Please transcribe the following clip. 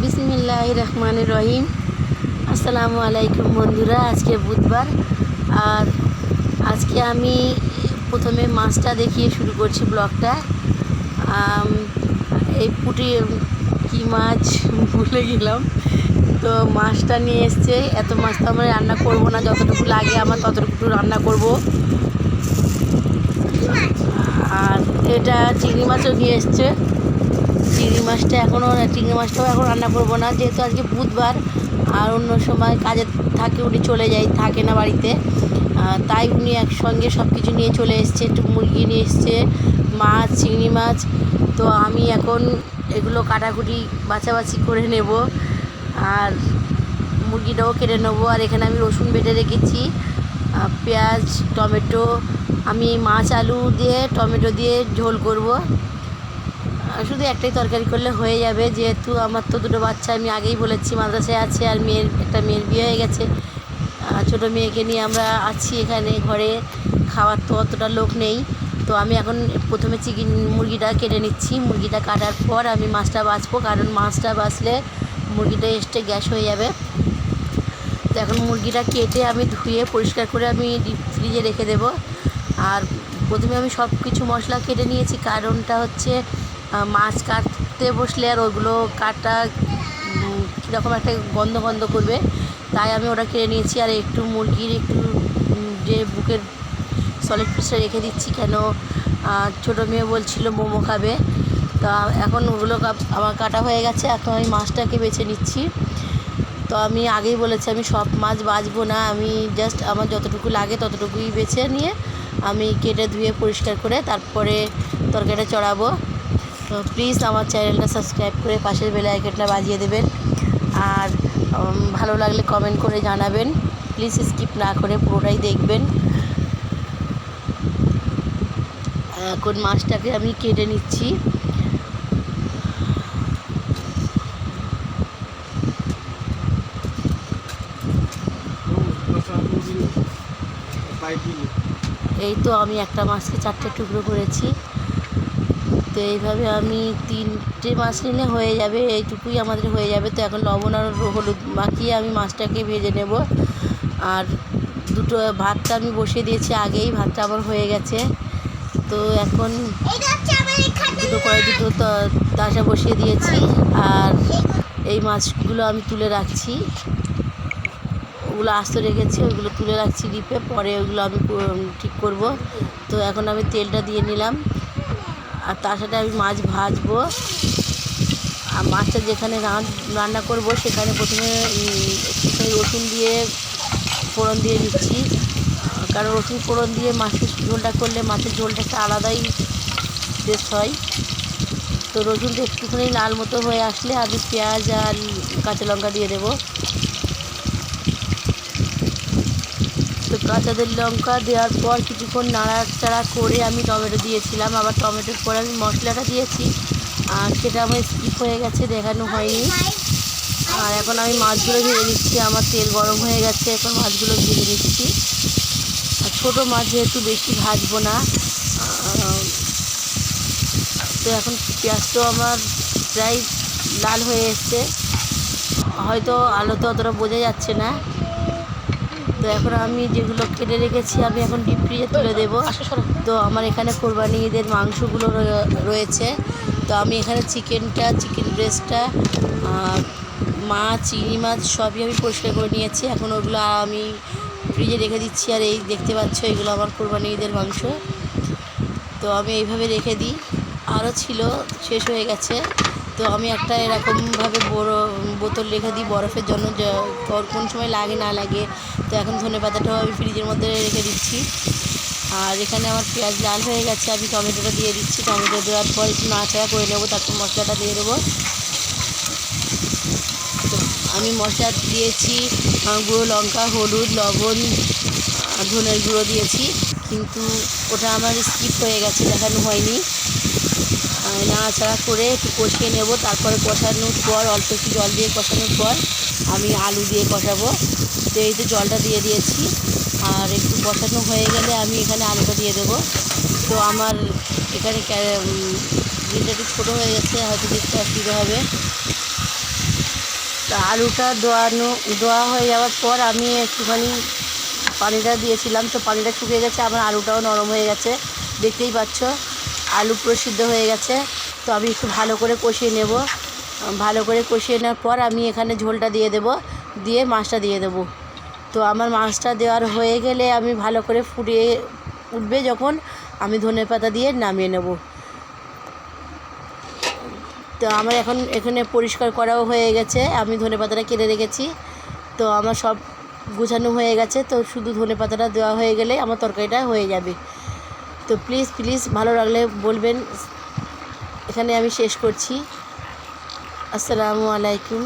বিসমিল্লাহির রহমানির রহিম। আসসালামু আলাইকুম বন্ধুরা। আজকে বুধবার, আর আজকে আমি প্রথমে মাছটা দেখিয়ে শুরু করছি ব্লগটা। এই পুঁটি কী মাছ ভুলে গেলাম, তো মাছটা নিয়ে এসছে। এত মাছ তো আমরা রান্না করবো না, যতটুকু লাগে আমার ততটুকু রান্না করব। আর এটা চিংড়ি মাছও নিয়ে এসছে। চিংড়ি মাছটাও এখন রান্না করব না, যেহেতু আজকে বুধবার আর অন্য সময় কাজে থাকে, উনি চলে থাকে না বাড়িতে, তাই উনি একসঙ্গে সব কিছু নিয়ে চলে এসছে। একটু মুরগি নিয়ে এসছে, মাছ, চিংড়ি মাছ। তো আমি এখন এগুলো কাটাকুটি বাছাবাছি করে নেব, আর মুরগিটাও কেটে নেবো। আর এখানে আমি রসুন বেটে রেখেছি, পেঁয়াজ, টমেটো। আমি মাছ, আলু দিয়ে টমেটো দিয়ে ঝোল করব। শুধু একটাই তরকারি করলে হয়ে যাবে, যেহেতু আমার তো দুটো বাচ্চা, আমি আগেই বলেছি, মাদ্রাসায় আছে, আর একটা মেয়ের বিয়ে হয়ে গেছে। ছোটো মেয়েকে নিয়ে আমরা আছি এখানে ঘরে, খাওয়ার তো অতটা লোক নেই। তো আমি এখন প্রথমে মুরগিটা কেটে নিচ্ছি। মুরগিটা কাটার পর আমি মাছটা বাছবো, কারণ মাছটা বাছলে মুরগিটা এক্সট্রা গ্যাস হয়ে যাবে। তো এখন মুরগিটা কেটে আমি ধুয়ে পরিষ্কার করে আমি ডিপ ফ্রিজে রেখে দেবো। আর প্রথমে আমি সব কিছু মশলা কেটে নিয়েছি, কারণটা হচ্ছে মাছ কাটতে বসলে আর ওগুলো কাটা কীরকম একটা গন্ধ গন্ধ করবে, তাই আমি ওটা কেটে নিয়েছি। আর একটু মুরগির একটু যে বুকের সলিড পিসটা রেখে দিচ্ছি, কেন ছোটো মেয়ে বলছিল মোমো খাবে। তা এখন ওগুলো আমার কাটা হয়ে গেছে, এখন আমি মাছটাকে বেছে নিচ্ছি। তো আমি আগেই বলেছি আমি সব মাছ বাছবো না, আমি জাস্ট আমার যতটুকু লাগে ততটুকুই বেছে নিয়ে আমি কেটে ধুয়ে পরিষ্কার করে তারপরে তরকারিটা চড়াবো। তো প্লিজ আমার চ্যানেলটা সাবস্ক্রাইব করে পাশের বেল আইকনটা বাজিয়ে দেবেন, আর ভালো লাগলে কমেন্ট করে জানাবেন। প্লিজ স্কিপ না করে পুরোটাই দেখবেন। এখন মাছটাকে আমি কেটে নিচ্ছি। এই তো আমি একটা মাছকে 4টে টুকরো করেছি। তো এইভাবে আমি 3টে মাছ নিলে হয়ে যাবে, এইটুকুই আমাদের হয়ে যাবে। তো এখন লবণ আর হলুদ মাখিয়ে আমি মাছটাকে ভেজে নেব। আর দুটো ভাতটা আমি বসিয়ে দিয়েছি আগেই, ভাতটা আমার হয়ে গেছে। তো এখন দুটো তাসা বসিয়ে দিয়েছি, আর এই মাছগুলো আমি তুলে রাখছি। ওগুলো আস্ত রেখেছি, ওইগুলো তুলে রাখছি ডিপে, পরে ওইগুলো আমি ঠিক করব। তো এখন আমি তেলটা দিয়ে নিলাম, আর তার সাথে আমি মাছ ভাজবো। আর মাছটা যেখানে রান্না করব সেখানে প্রথমে একটুখানি রসুন দিয়ে ফোড়ন দিয়ে দিচ্ছি, কারণ রসুন ফোড়ন দিয়ে মাছের ঝোলটা করলে মাছের ঝোলটা একটা আলাদাই টেস্ট হয়। তো রসুনটা একটুখানি লাল মতো হয়ে আসলে আমি পেঁয়াজ আর কাঁচা লঙ্কা দিয়ে দেবো। তো কাঁচা লঙ্কা দেওয়ার পর কিছুক্ষণ নাড়াচাড়া করে আমি টমেটো দিয়েছিলাম, আবার টমেটোর পর আমি মশলাটা দিয়েছি, আর সেটা আমার স্কিপ হয়ে গেছে, দেখানো হয়নি। আর এখন আমি মাছগুলো ভেজে নিচ্ছি, আমার তেল গরম হয়ে গেছে, এখন মাছগুলো ভেজে নিচ্ছি। আর ছোটো মাছ যেহেতু বেশি ভাজবো না। তো এখন পেঁয়াজটাও আমার প্রায় লাল হয়ে এসছে, হয়তো আলোতে অতটা বোঝা যাচ্ছে না। তো এখন আমি যেগুলো কেটে রেখেছি আমি এখন ডিপ ফ্রিজে তুলে দেবো। তো আমার এখানে কোরবানি ঈদের মাংসগুলো রয়েছে। তো আমি এখানে চিকেন ব্রেস্টটা, মাছ, চিংড়ি মাছ সবই আমি পরিষ্কার করে নিয়েছি। এখন ওগুলো আমি ফ্রিজে রেখে দিচ্ছি। আর এই দেখতে পাচ্ছ, এগুলো আমার কোরবানি ঈদের মাংস। তো আমি এইভাবে রেখে দিই, আরও ছিল, শেষ হয়ে গেছে। তো আমি একটা এরকমভাবে বড় বোতল রেখে দিই বরফের জন্য, কোন সময় লাগে না লাগে। তো এখন ধনেপাতাটাও আমি ফ্রিজের মধ্যে রেখে দিচ্ছি। আর এখানে আমার পেঁয়াজ লাল হয়ে গেছে, আমি টমেটোটা দিয়ে দিচ্ছি। টমেটো দেওয়ার পর একটু নাড়াচাড়া করে নেবো, তারপর মশলাটা দিয়ে দেবো। তো আমি মশলা দিয়েছি গুঁড়ো লঙ্কা, হলুদ, লবণ, ধনের গুঁড়ো দিয়েছি, কিন্তু ওটা আমার স্কিপ হয়ে গেছে, দেখানো হয়নি। নাড়াচাড়া করে একটু কষিয়ে নেব, তারপরে কষানোর পর অল্প একটু জল দিয়ে কষানোর পর আমি আলু দিয়ে কষাবো। তো এই তো জলটা দিয়ে দিয়েছি, আর একটু কষানো হয়ে গেলে আমি এখানে আলুটা দিয়ে দেবো। তো আমার এখানে জিনিসটা একটু ছোটো হয়ে গেছে, হয়তো দেখতে অসুবিধা হবে। তো আলুটা ধোয়া হয়ে যাওয়ার পর আমি একটুখানি পানিটা দিয়েছিলাম, তো পানিটা শুকিয়ে গেছে, আমার আলুটাও নরম হয়ে গেছে, দেখতেই পাচ্ছ আলু পুরো সিদ্ধ হয়ে গেছে। তো আমি একটু ভালো করে কষিয়ে নেব। ভালো করে কষিয়ে নেওয়ার পর আমি এখানে ঝোলটা দিয়ে দেব, দিয়ে মাছটা দিয়ে দেবো। তো আমার মাছটা দেওয়ার হয়ে গেলে আমি ভালো করে ফুটিয়ে উঠবে যখন, আমি ধনেপাতা দিয়ে নামিয়ে নেব। তো আমার এখন এখানে পরিষ্কার করাও হয়ে গেছে, আমি ধনেপাতাটা কেটে রেখেছি। তো আমার সব গুছানো হয়ে গেছে, তো শুধু ধনেপাতাটা দেওয়া হয়ে গেলে আমার তরকারিটা হয়ে যাবে। তো প্লিজ ভালো লাগলে বলবেন। এখানে আমি শেষ করছি। আসসালামু আলাইকুম।